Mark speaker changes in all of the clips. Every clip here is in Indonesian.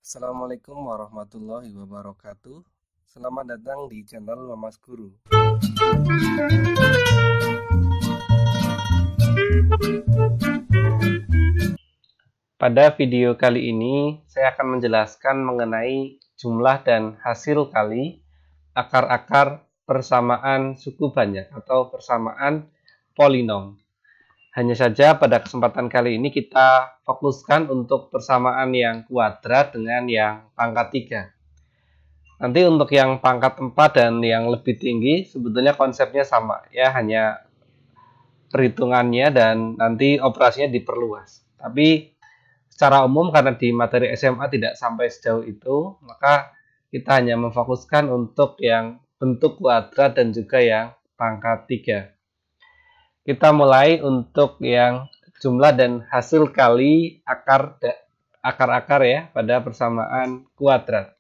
Speaker 1: Assalamualaikum warahmatullahi wabarakatuh. Selamat datang di channel Mamas Guru. Pada video kali ini, saya akan menjelaskan mengenai jumlah dan hasil kali akar-akar persamaan suku banyak atau persamaan polinom. Hanya saja pada kesempatan kali ini kita fokuskan untuk persamaan yang kuadrat dengan yang pangkat 3. Nanti untuk yang pangkat 4 dan yang lebih tinggi sebetulnya konsepnya sama ya, hanya perhitungannya dan nanti operasinya diperluas. Tapi secara umum karena di materi SMA tidak sampai sejauh itu, maka kita hanya memfokuskan untuk yang bentuk kuadrat dan juga yang pangkat 3. Kita mulai untuk yang jumlah dan hasil kali akar-akar ya pada persamaan kuadrat.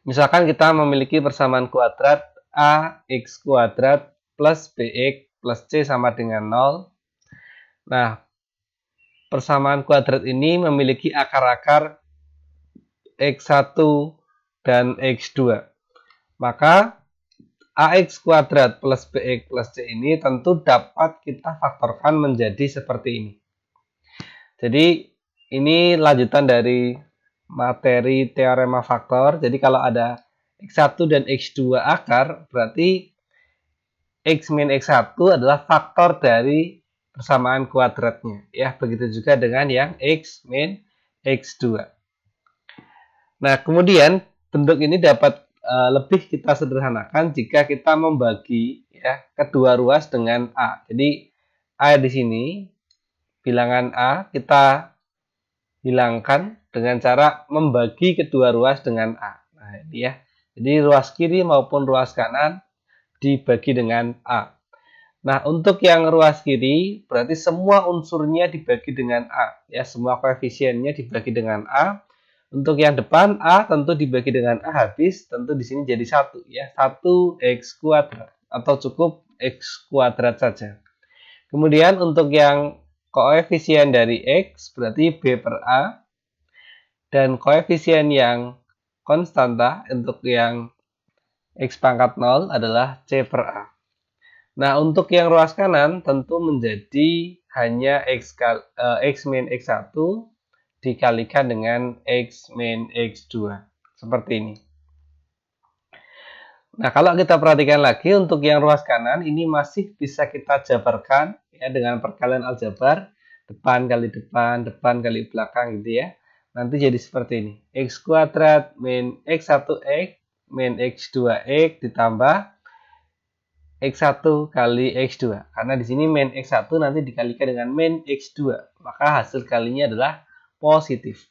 Speaker 1: Misalkan kita memiliki persamaan kuadrat ax kuadrat plus bx plus c sama dengan 0. Nah, persamaan kuadrat ini memiliki akar-akar x1 dan x2. Maka ax kuadrat plus bx plus c ini tentu dapat kita faktorkan menjadi seperti ini. Jadi ini lanjutan dari materi teorema faktor. Jadi kalau ada x1 dan x2 akar, berarti x min x1 adalah faktor dari persamaan kuadratnya. Ya, begitu juga dengan yang x min x2. Nah, kemudian bentuk ini dapat lebih kita sederhanakan jika kita membagi ya kedua ruas dengan A. Jadi A di sini bilangan A kita hilangkan dengan cara membagi kedua ruas dengan A. Nah, ini ya. Jadi ruas kiri maupun ruas kanan dibagi dengan A. Nah, untuk yang ruas kiri berarti semua unsurnya dibagi dengan A ya, semua koefisiennya dibagi dengan A. Untuk yang depan A tentu dibagi dengan A habis, tentu di sini jadi 1 ya, 1x kuadrat atau cukup x kuadrat saja. Kemudian untuk yang koefisien dari x berarti B per A, dan koefisien yang konstanta untuk yang x pangkat 0 adalah C per A. Nah, untuk yang ruas kanan tentu menjadi hanya x min x1 dikalikan dengan x min x2 seperti ini. Nah, kalau kita perhatikan lagi untuk yang ruas kanan ini masih bisa kita jabarkan ya dengan perkalian aljabar, depan kali depan, depan kali belakang gitu ya. Nanti jadi seperti ini. X kuadrat min x1x min x2x ditambah x1 kali x2. Karena di sini min x1 nanti dikalikan dengan min x2, maka hasil kalinya adalah positif.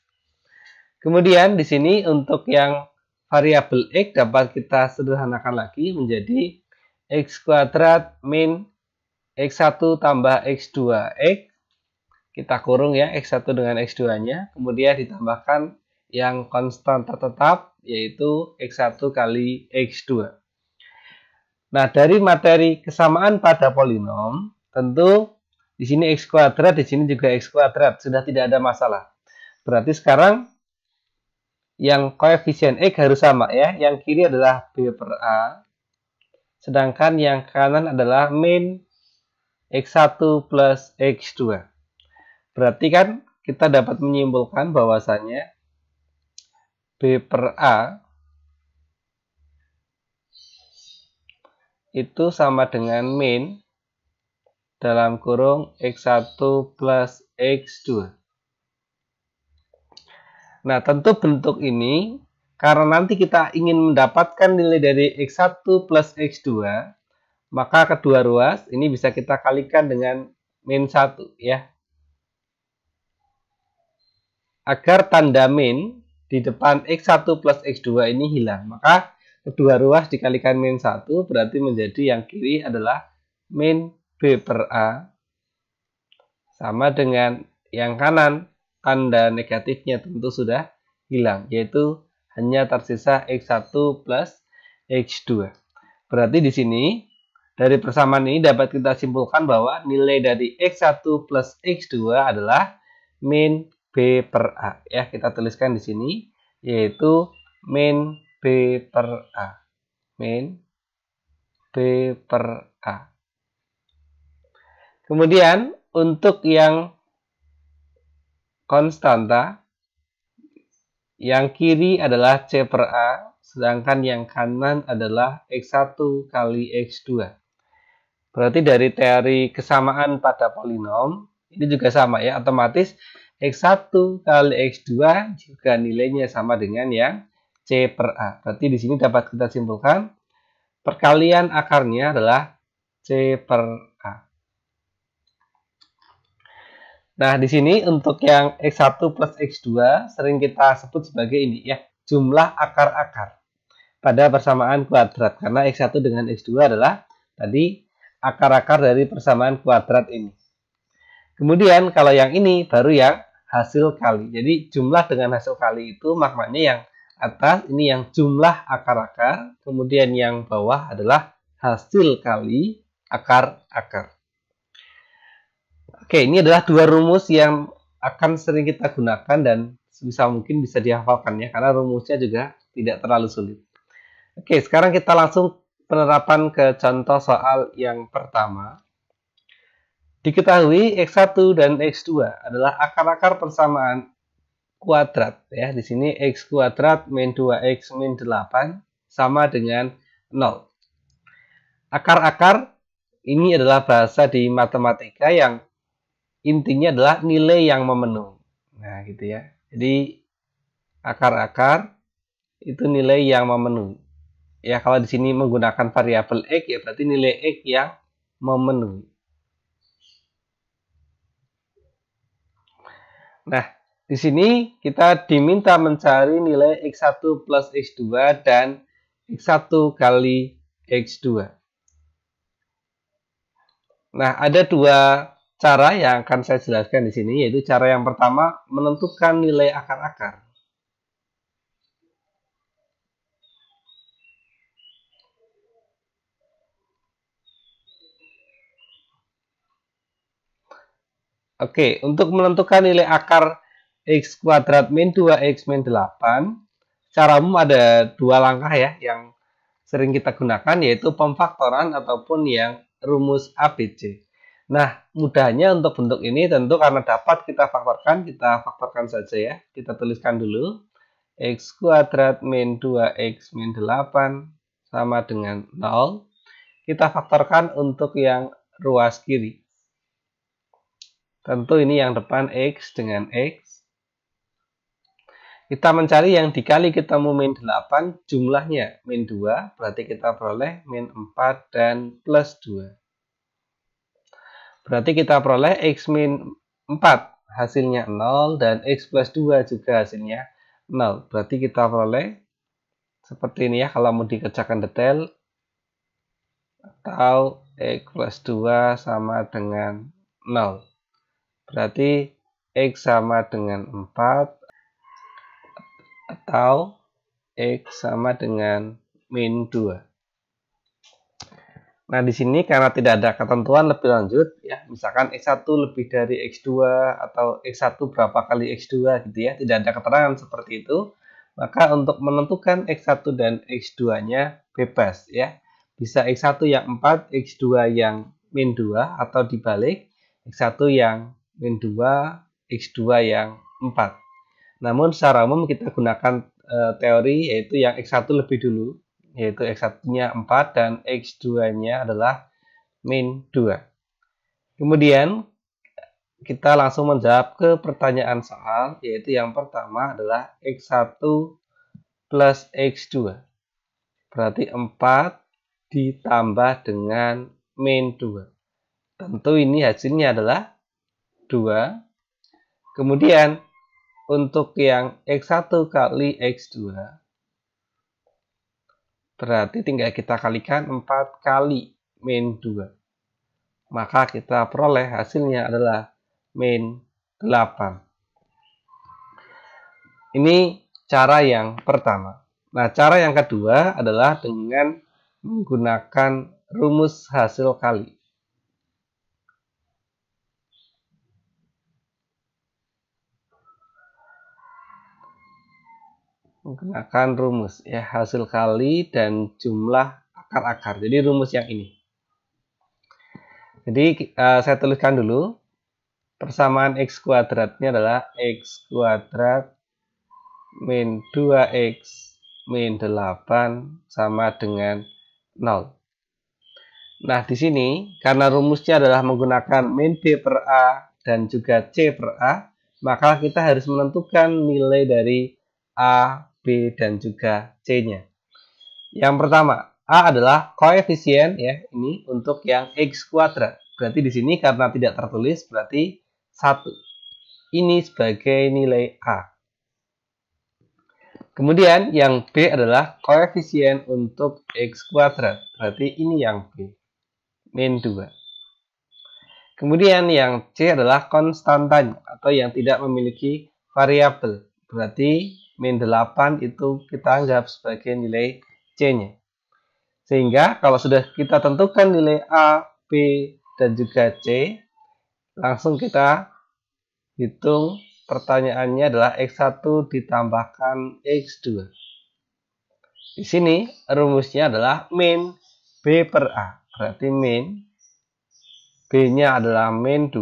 Speaker 1: Kemudian di sini untuk yang variabel x dapat kita sederhanakan lagi menjadi x kuadrat min x1 tambah x2x. Kita kurung ya x1 dengan x2-nya. Kemudian ditambahkan yang konstanta tetap yaitu x1 kali x2. Nah, dari materi kesamaan pada polinom, tentu di sini x kuadrat, di sini juga x kuadrat, sudah tidak ada masalah. Berarti sekarang yang koefisien x harus sama ya. Yang kiri adalah B per A, sedangkan yang kanan adalah min x1 plus x2. Berarti kan kita dapat menyimpulkan bahwasannya B per A itu sama dengan min dalam kurung x1 plus x2. Nah, tentu bentuk ini karena nanti kita ingin mendapatkan nilai dari x1 plus x2, maka kedua ruas ini bisa kita kalikan dengan min 1 ya. Agar tanda min di depan x1 plus x2 ini hilang, maka kedua ruas dikalikan min 1 berarti menjadi yang kiri adalah min B per A sama dengan yang kanan, tanda negatifnya tentu sudah hilang, yaitu hanya tersisa x1 plus x2. Berarti di sini Dari persamaan ini dapat kita simpulkan bahwa nilai dari X1 plus X2 adalah min B per A. Ya, kita tuliskan di sini, yaitu min B per A. Min B per A. Kemudian, untuk yang konstanta, yang kiri adalah C per A, sedangkan yang kanan adalah X1 kali X2. Berarti dari teori kesamaan pada polinom, ini juga sama ya, otomatis X1 kali X2 juga nilainya sama dengan yang C per A. Berarti di sini dapat kita simpulkan, perkalian akarnya adalah C per A. Nah, di sini untuk yang X1 plus X2 sering kita sebut sebagai ini ya, jumlah akar-akar pada persamaan kuadrat. Karena X1 dengan X2 adalah tadi akar-akar dari persamaan kuadrat ini. Kemudian kalau yang ini baru yang hasil kali. Jadi jumlah dengan hasil kali itu maknanya yang atas ini yang jumlah akar-akar, kemudian yang bawah adalah hasil kali akar-akar. Oke, ini adalah dua rumus yang akan sering kita gunakan dan sebisa mungkin bisa dihafalkan ya, karena rumusnya juga tidak terlalu sulit. Oke, sekarang kita langsung penerapan ke contoh soal yang pertama. Diketahui X1 dan X2 adalah akar-akar persamaan kuadrat ya. Di sini X kuadrat min 2X min 8 sama dengan 0. Akar-akar ini adalah bahasa di matematika yang intinya adalah nilai yang memenuhi. Nah, gitu ya. Jadi akar-akar itu nilai yang memenuhi. Ya, kalau di sini menggunakan variabel X ya berarti nilai X yang memenuhi. Nah, di sini kita diminta mencari nilai X1 plus X2 dan X1 kali X2. Nah, ada dua cara yang akan saya jelaskan di sini, yaitu cara yang pertama menentukan nilai akar-akar. Oke, untuk menentukan nilai akar X kuadrat min 2X min 8, secara umum ada dua langkah ya yang sering kita gunakan, yaitu pemfaktoran ataupun yang rumus ABC. Nah, mudahnya untuk bentuk ini tentu karena dapat kita faktorkan saja ya. Kita tuliskan dulu, X kuadrat min 2X min 8 sama dengan 0. Kita faktorkan untuk yang ruas kiri. Tentu ini yang depan X dengan X. Kita mencari yang dikali ketemu min 8, jumlahnya min 2, berarti kita peroleh min 4 dan plus 2. Berarti kita peroleh X min 4, hasilnya 0, dan X plus 2 juga hasilnya 0. Berarti kita peroleh seperti ini ya, kalau mau dikerjakan detail, atau X plus 2 sama dengan 0. Berarti X sama dengan 4 atau X sama dengan min 2. Nah, di sini karena tidak ada ketentuan lebih lanjut, ya, misalkan X1 lebih dari X2 atau X1 berapa kali X2 gitu ya, tidak ada keterangan seperti itu, maka untuk menentukan X1 dan X2-nya bebas ya. Bisa X1 yang 4, X2 yang min 2, atau dibalik, X1 yang min 2, X2 yang 4. Namun secara umum kita gunakan teori yaitu yang X1 lebih dulu, yaitu X1-nya 4 dan X2-nya adalah min 2. Kemudian kita langsung menjawab ke pertanyaan soal, yaitu yang pertama adalah X1 plus X2. Berarti 4 ditambah dengan min 2. Tentu ini hasilnya adalah 2. Kemudian untuk yang X1 kali X2, berarti tinggal kita kalikan 4 kali min 2. Maka kita peroleh hasilnya adalah min 8. Ini cara yang pertama. Nah, cara yang kedua adalah dengan menggunakan rumus hasil kali. Menggunakan rumus ya, hasil kali dan jumlah akar-akar. Jadi rumus yang ini. Jadi saya tuliskan dulu. Persamaan x kuadratnya adalah x kuadrat min 2x min 8 sama dengan 0. Nah, di sini karena rumusnya adalah menggunakan min b per a dan juga c per a, maka kita harus menentukan nilai dari a, b, dan juga c-nya. Yang pertama, a adalah koefisien ya, ini untuk yang x kuadrat. Berarti di sini karena tidak tertulis berarti 1. Ini sebagai nilai a. Kemudian yang b adalah koefisien untuk x kuadrat. Berarti ini yang b, min 2. Kemudian yang c adalah konstantanya atau yang tidak memiliki variabel. Berarti min 8 itu kita anggap sebagai nilai c-nya. Sehingga kalau sudah kita tentukan nilai a, b, dan juga c, langsung kita hitung. Pertanyaannya adalah x1 ditambahkan x2. Di sini rumusnya adalah min b per a. Berarti min b-nya adalah min 2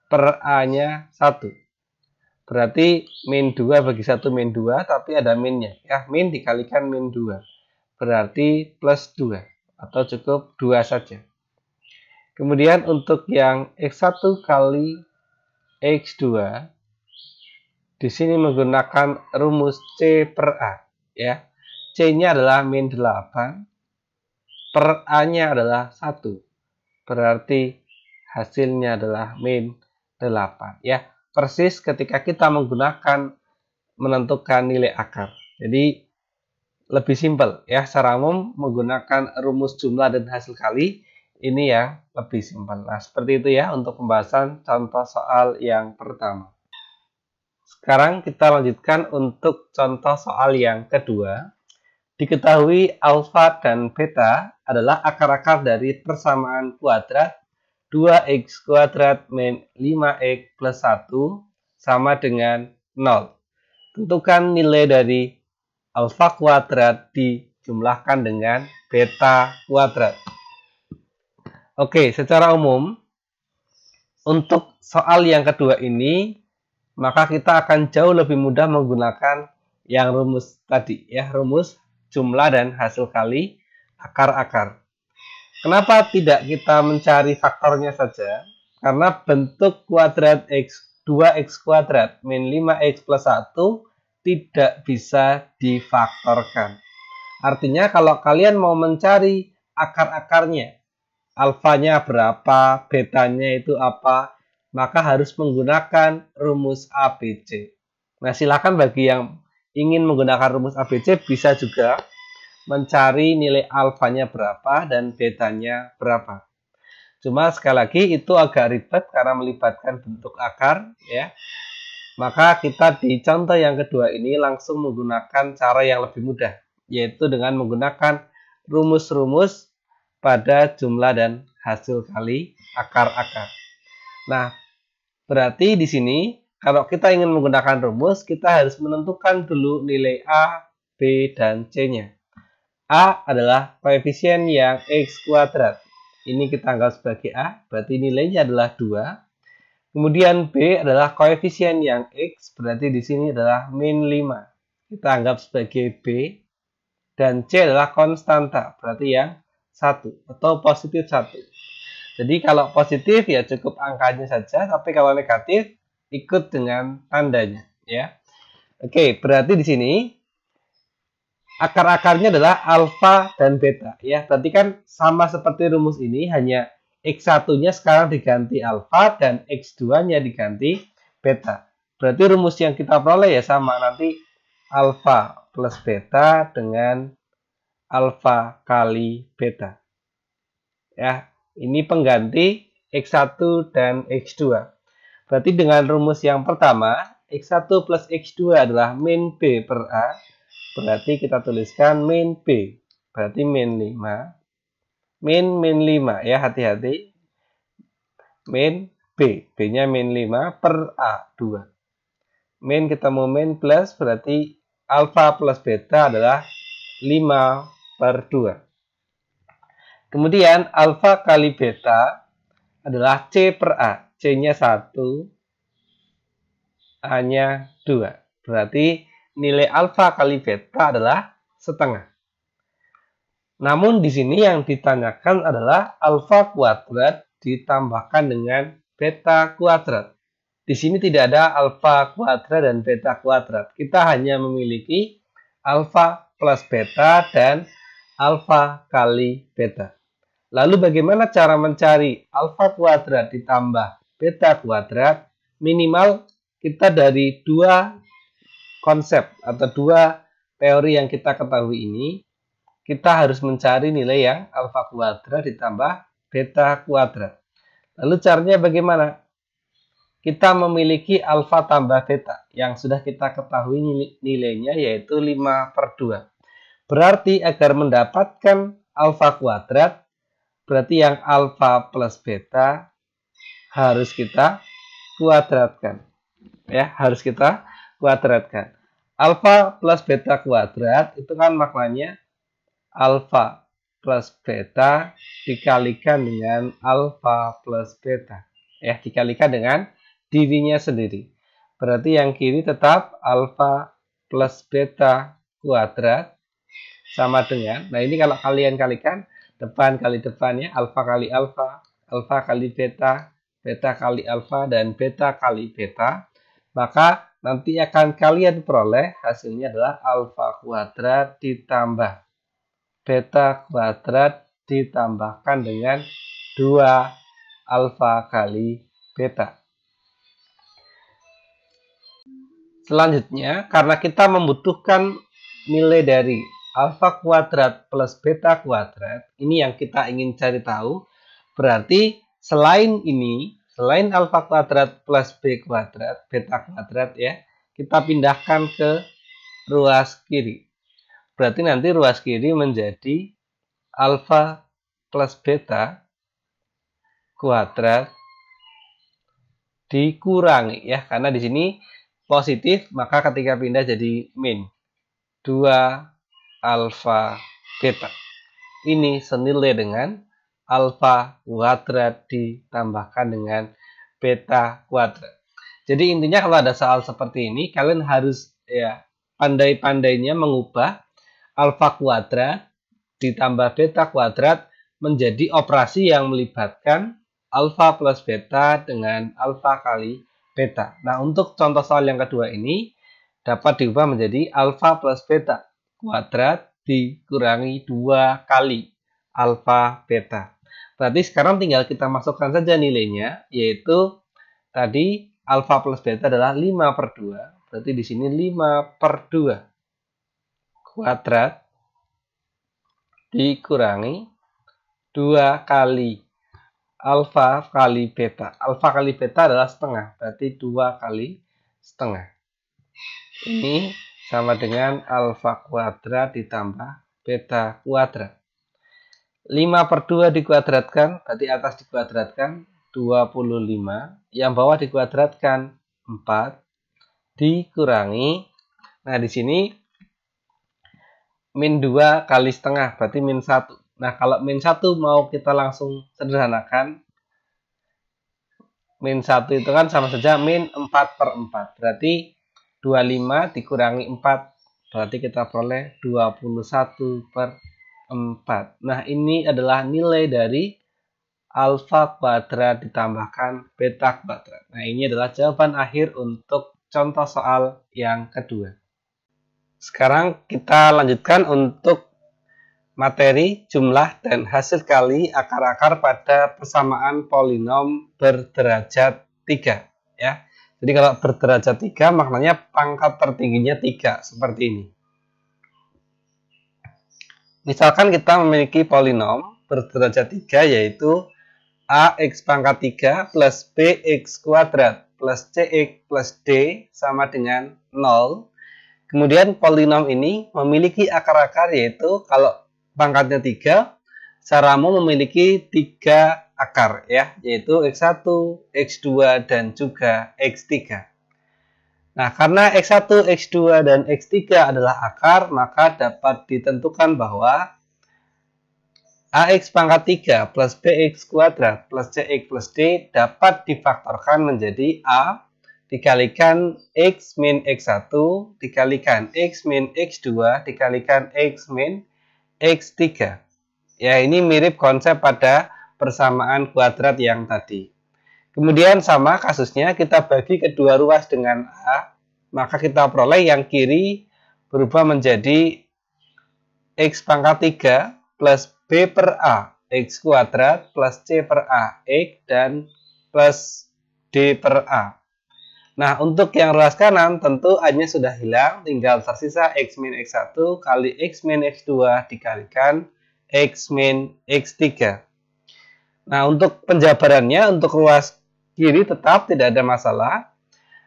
Speaker 1: per a-nya 1. Berarti min 2 bagi 1 min 2, tapi ada minnya. Ya, min dikalikan min 2. Berarti plus 2 atau cukup 2 saja. Kemudian untuk yang x1 kali x2 di sini menggunakan rumus c per a ya. C-nya adalah min 8 per a-nya adalah 1. Berarti hasilnya adalah min 8 ya. Persis ketika kita menggunakan menentukan nilai akar. Jadi lebih simpel ya, secara umum menggunakan rumus jumlah dan hasil kali ini ya lebih simpel. Nah, seperti itu ya untuk pembahasan contoh soal yang pertama. Sekarang kita lanjutkan untuk contoh soal yang kedua. Diketahui alfa dan beta adalah akar-akar dari persamaan kuadrat 2x kuadrat min 5x plus 1 sama dengan 0. Tentukan nilai dari alfa kuadrat dijumlahkan dengan beta kuadrat. Oke, secara umum untuk soal yang kedua ini maka kita akan jauh lebih mudah menggunakan yang rumus tadi ya, rumus jumlah dan hasil kali akar-akar. Kenapa tidak kita mencari faktornya saja? Karena bentuk kuadrat x 2x kuadrat min 5x plus 1 tidak bisa difaktorkan. Artinya kalau kalian mau mencari akar-akarnya, alfanya berapa, betanya itu apa, maka harus menggunakan rumus ABC. Nah, silakan bagi yang ingin menggunakan rumus ABC bisa juga mencari nilai alfanya berapa dan betanya berapa. Cuma sekali lagi itu agak ribet karena melibatkan bentuk akar ya. Maka kita di contoh yang kedua ini langsung menggunakan cara yang lebih mudah, yaitu dengan menggunakan rumus-rumus pada jumlah dan hasil kali akar-akar. Nah, berarti di sini kalau kita ingin menggunakan rumus, kita harus menentukan dulu nilai A, B, dan C-nya. A adalah koefisien yang x kuadrat. Ini kita anggap sebagai A, berarti nilainya adalah 2. Kemudian B adalah koefisien yang X, berarti di sini adalah min 5. Kita anggap sebagai B. Dan C adalah konstanta, berarti yang 1 atau positif 1. Jadi kalau positif ya cukup angkanya saja, tapi kalau negatif ikut dengan tandanya ya. Oke, berarti di sini akar-akarnya adalah alfa dan beta ya. Berarti kan sama seperti rumus ini, hanya X1-nya sekarang diganti alfa dan X2-nya diganti beta. Berarti rumus yang kita peroleh ya sama, nanti alfa plus beta dengan alfa kali beta. Ya, ini pengganti X1 dan X2. Berarti dengan rumus yang pertama, X1 plus X2 adalah min B per A. Berarti kita tuliskan min B. Berarti min 5 min 5 ya, hati-hati. Min B, B-nya min 5 per A, 2. Min ketemu min plus, berarti alfa plus beta adalah 5 per 2. Kemudian alfa kali beta adalah C per A. C-nya 1, A-nya 2. Berarti nilai alfa kali beta adalah setengah. Namun di sini yang ditanyakan adalah alfa kuadrat ditambahkan dengan beta kuadrat. Di sini tidak ada alfa kuadrat dan beta kuadrat. Kita hanya memiliki alfa plus beta dan alfa kali beta. Lalu bagaimana cara mencari alfa kuadrat ditambah beta kuadrat? Minimal kita dari dua konsep atau dua teori yang kita ketahui ini, kita harus mencari nilai yang alfa kuadrat ditambah beta kuadrat. Lalu caranya bagaimana? Kita memiliki alfa tambah beta yang sudah kita ketahui nilainya yaitu 5 per 2. Berarti agar mendapatkan alfa kuadrat, berarti yang alfa plus beta harus kita kuadratkan. Ya, harus kita kuadratkan. Alfa plus beta kuadrat itu kan maknanya alfa plus beta dikalikan dengan alfa plus beta. Ya, dikalikan dengan dirinya sendiri. Berarti yang kiri tetap alfa plus beta kuadrat sama dengan, nah ini kalau kalian kalikan, depan kali depannya, alfa kali alfa, alfa kali beta, beta kali alfa, dan beta kali beta, maka nanti akan kalian peroleh hasilnya adalah alfa kuadrat ditambah beta kuadrat ditambahkan dengan 2 alfa kali beta. Selanjutnya, karena kita membutuhkan nilai dari alfa kuadrat plus beta kuadrat, ini yang kita ingin cari tahu, berarti selain ini, selain alfa kuadrat plus b kuadrat, beta kuadrat ya, kita pindahkan ke ruas kiri. Berarti nanti ruas kiri menjadi alfa plus beta kuadrat dikurangi ya, karena di sini positif, maka ketika pindah jadi min 2 alfa beta. Ini senilai dengan alfa kuadrat ditambahkan dengan beta kuadrat. Jadi intinya kalau ada soal seperti ini, kalian harus ya pandai-pandainya mengubah alfa kuadrat ditambah beta kuadrat menjadi operasi yang melibatkan alfa plus beta dengan alfa kali beta. Nah, untuk contoh soal yang kedua ini dapat diubah menjadi alfa plus beta kuadrat dikurangi 2 kali alfa beta. Berarti sekarang tinggal kita masukkan saja nilainya, yaitu tadi alfa plus beta adalah 5 per 2. Berarti di sini 5 per 2 kuadrat dikurangi 2 kali alfa kali beta. Alfa kali beta adalah setengah, berarti 2 kali setengah. Ini sama dengan alfa kuadrat ditambah beta kuadrat. 5 per 2 dikuadratkan, berarti atas dikuadratkan 25. Yang bawah dikuadratkan 4 dikurangi. Nah, di sini min 2 kali setengah, berarti min 1. Nah, kalau min 1 mau kita langsung sederhanakan, min 1 itu kan sama saja min 4 per 4. Berarti 25 dikurangi 4, berarti kita peroleh 21 per 4. Nah, ini adalah nilai dari alfa kuadrat ditambahkan beta kuadrat. Nah, ini adalah jawaban akhir untuk contoh soal yang kedua. Sekarang kita lanjutkan untuk materi jumlah dan hasil kali akar-akar pada persamaan polinom berderajat 3 ya. Jadi kalau berderajat 3 maknanya pangkat tertingginya 3 seperti ini. Misalkan kita memiliki polinom berderajat 3 yaitu ax pangkat 3 plus bx kuadrat plus cx plus d sama dengan 0. Kemudian polinom ini memiliki akar-akar yaitu kalau pangkatnya 3, Saramu memiliki 3 akar ya, yaitu X1, X2, dan juga X3. Nah, karena X1, X2, dan X3 adalah akar, maka dapat ditentukan bahwa AX pangkat 3 plus BX kuadrat plus CX plus D dapat difaktorkan menjadi A dikalikan X min X1 dikalikan X min X2 dikalikan X min X3. Ya, ini mirip konsep pada persamaan kuadrat yang tadi. Kemudian sama kasusnya, kita bagi kedua ruas dengan A, maka kita peroleh yang kiri berubah menjadi X pangkat 3 plus B per A X kuadrat plus C per A X dan plus D per A. Nah, untuk yang ruas kanan tentu A-nya sudah hilang, tinggal tersisa X min X1 kali X min X2 dikalikan X min X3. Nah, untuk penjabarannya, untuk ruas kiri tetap tidak ada masalah.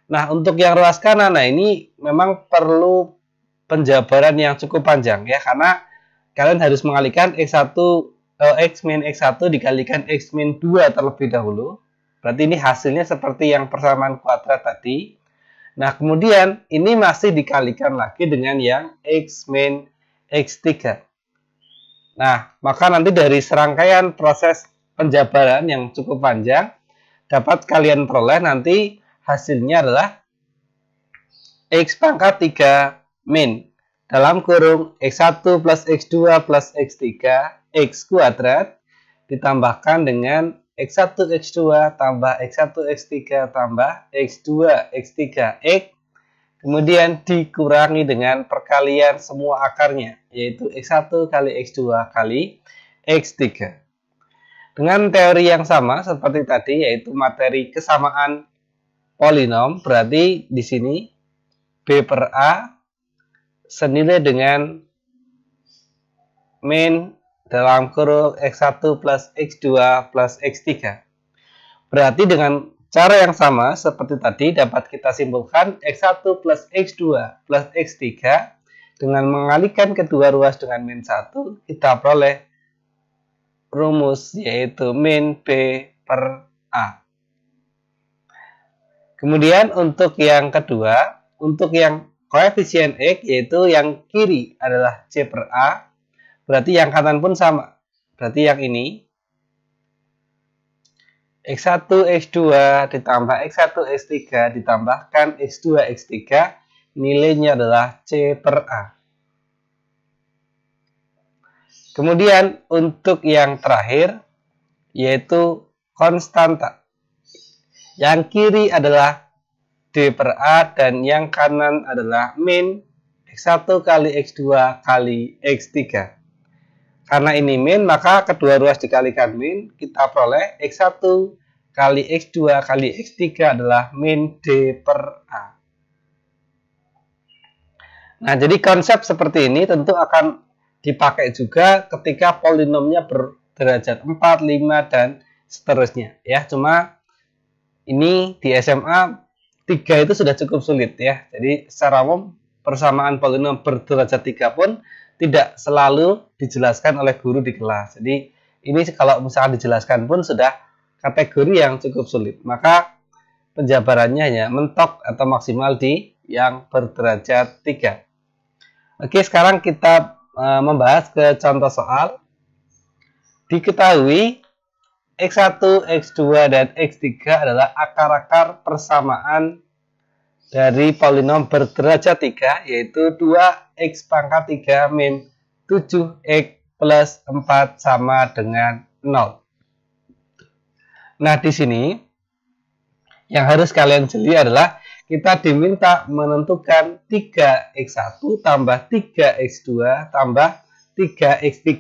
Speaker 1: Nah, untuk yang ruas kanan, nah ini memang perlu penjabaran yang cukup panjang ya, karena kalian harus mengalihkan X1 X min X1 dikalikan X min 2 terlebih dahulu. Berarti ini hasilnya seperti yang persamaan kuadrat tadi. Nah, kemudian ini masih dikalikan lagi dengan yang X min X3. Nah, maka nanti dari serangkaian proses penjabaran yang cukup panjang dapat kalian peroleh nanti hasilnya adalah X pangkat 3 min dalam kurung X1 plus X2 plus X3 X kuadrat ditambahkan dengan X1 X2 tambah X1 X3 tambah X2 X3 X kemudian dikurangi dengan perkalian semua akarnya, yaitu X1 kali X2 kali X3. Dengan teori yang sama seperti tadi, yaitu materi kesamaan polinom, berarti di sini B per A senilai dengan min dalam kurung X1 plus X2 plus X3. Berarti dengan cara yang sama seperti tadi dapat kita simpulkan X1 plus X2 plus X3 dengan mengalihkan kedua ruas dengan min 1 kita peroleh rumus yaitu min B per A. Kemudian untuk yang kedua, untuk yang koefisien X yaitu yang kiri adalah C per A, berarti yang kanan pun sama. Berarti yang ini X1 X2 ditambah X1 X3 ditambahkan X2 X3 nilainya adalah C per A. Kemudian untuk yang terakhir yaitu konstanta. Yang kiri adalah D per A dan yang kanan adalah min X1 kali X2 kali X3. Karena ini min, maka kedua ruas dikalikan min, kita peroleh X1 kali X2 kali X3 adalah min D per A. Nah, jadi konsep seperti ini tentu akan dipakai juga ketika polinomnya berderajat 4, 5, dan seterusnya. Ya, cuma ini di SMA 3 itu sudah cukup sulit ya. Jadi secara umum persamaan polinom berderajat 3 pun tidak selalu dijelaskan oleh guru di kelas. Jadi ini kalau misalkan dijelaskan pun sudah kategori yang cukup sulit. Maka penjabarannya hanya mentok atau maksimal di yang berderajat 3. Oke, sekarang kita membahas ke contoh soal. Diketahui X1, X2, dan X3 adalah akar-akar persamaan dari polinom berderajat 3, yaitu 2x pangkat 3 min 7x plus 4 sama dengan 0. Nah, di sini yang harus kalian jeli adalah kita diminta menentukan 3x1 tambah 3x2 tambah 3x3.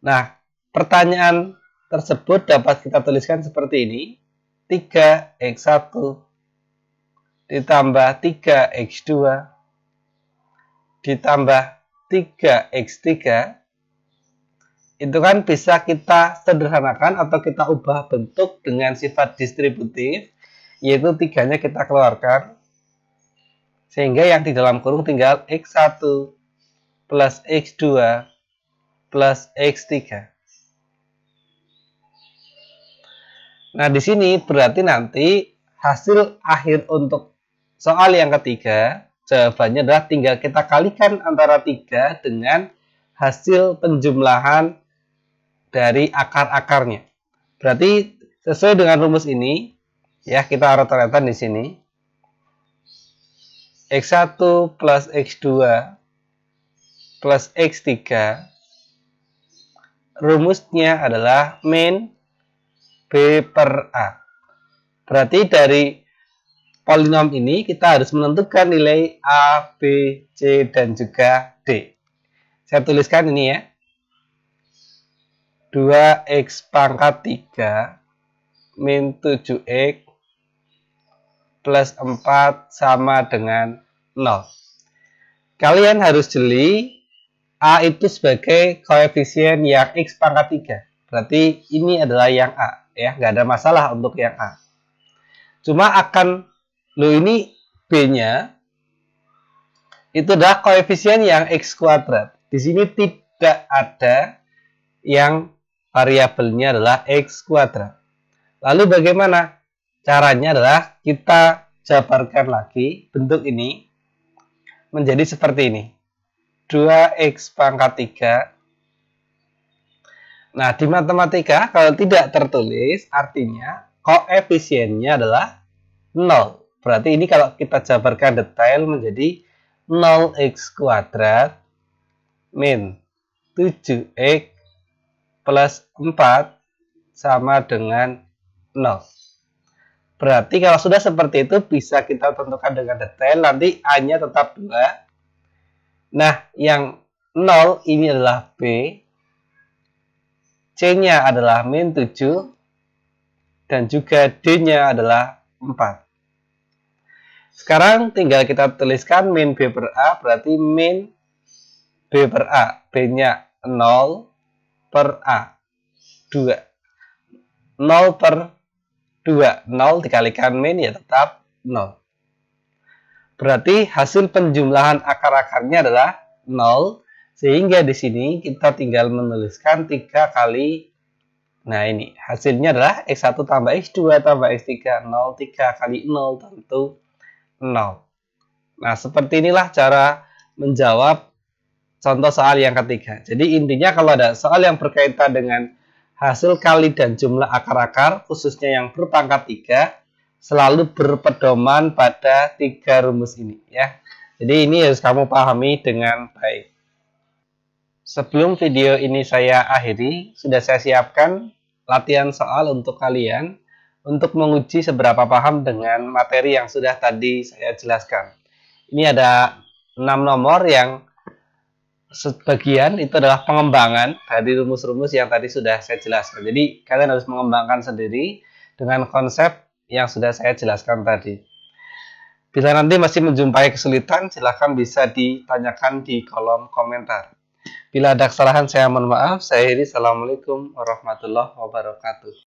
Speaker 1: Nah, pertanyaan tersebut dapat kita tuliskan seperti ini. 3x1 ditambah 3x2 ditambah 3x3 itu kan bisa kita sederhanakan atau kita ubah bentuk dengan sifat distributif, yaitu 3-nya kita keluarkan sehingga yang di dalam kurung tinggal x1 plus x2 plus x3. Nah, di sini berarti nanti hasil akhir untuk soal yang ketiga, jawabannya adalah tinggal kita kalikan antara 3 dengan hasil penjumlahan dari akar-akarnya. Berarti sesuai dengan rumus ini, ya kita rata-rata di sini. X1 plus X2 plus X3, rumusnya adalah min B per A. Berarti dari polinom ini kita harus menentukan nilai A, B, C, dan juga D. Saya tuliskan ini ya. 2x pangkat 3 min 7x plus 4 sama dengan 0. Kalian harus jeli A itu sebagai koefisien yang x pangkat 3. Berarti ini adalah yang A. Ya, nggak ada masalah untuk yang A. Cuma ini B-nya itu adalah koefisien yang x kuadrat. Di sini tidak ada yang variabelnya adalah x kuadrat. Lalu bagaimana? Caranya adalah kita jabarkan lagi bentuk ini menjadi seperti ini. 2x pangkat 3. Nah, di matematika kalau tidak tertulis artinya koefisiennya adalah 0. Berarti ini kalau kita jabarkan detail menjadi 0x kuadrat min 7x plus 4 sama dengan 0. Berarti kalau sudah seperti itu bisa kita tentukan dengan detail. Nanti A-nya tetap 2. Nah, yang 0 ini adalah B. C-nya adalah min 7 dan juga D-nya adalah 4. Sekarang tinggal kita tuliskan min B per A, berarti min B per A. B-nya 0 per A. 2. 0 per 2. 0 dikalikan min ya tetap 0. Berarti hasil penjumlahan akar-akarnya adalah 0. Sehingga di sini kita tinggal menuliskan 3 kali. Nah ini hasilnya adalah X1 tambah X2 tambah X3. 0, 3 kali 0 tentu 0. Nah seperti inilah cara menjawab contoh soal yang ketiga. Jadi intinya kalau ada soal yang berkaitan dengan hasil kali dan jumlah akar-akar, khususnya yang berpangkat 3, selalu berpedoman pada 3 rumus ini ya. Jadi ini harus kamu pahami dengan baik. Sebelum video ini saya akhiri, sudah saya siapkan latihan soal untuk kalian untuk menguji seberapa paham dengan materi yang sudah tadi saya jelaskan. Ini ada 6 nomor yang sebagian itu adalah pengembangan dari rumus-rumus yang tadi sudah saya jelaskan. Jadi kalian harus mengembangkan sendiri dengan konsep yang sudah saya jelaskan tadi. Bila nanti masih menjumpai kesulitan, silahkan bisa ditanyakan di kolom komentar. Bila ada kesalahan saya mohon maaf. Saya akhiri. Assalamualaikum warahmatullahi wabarakatuh.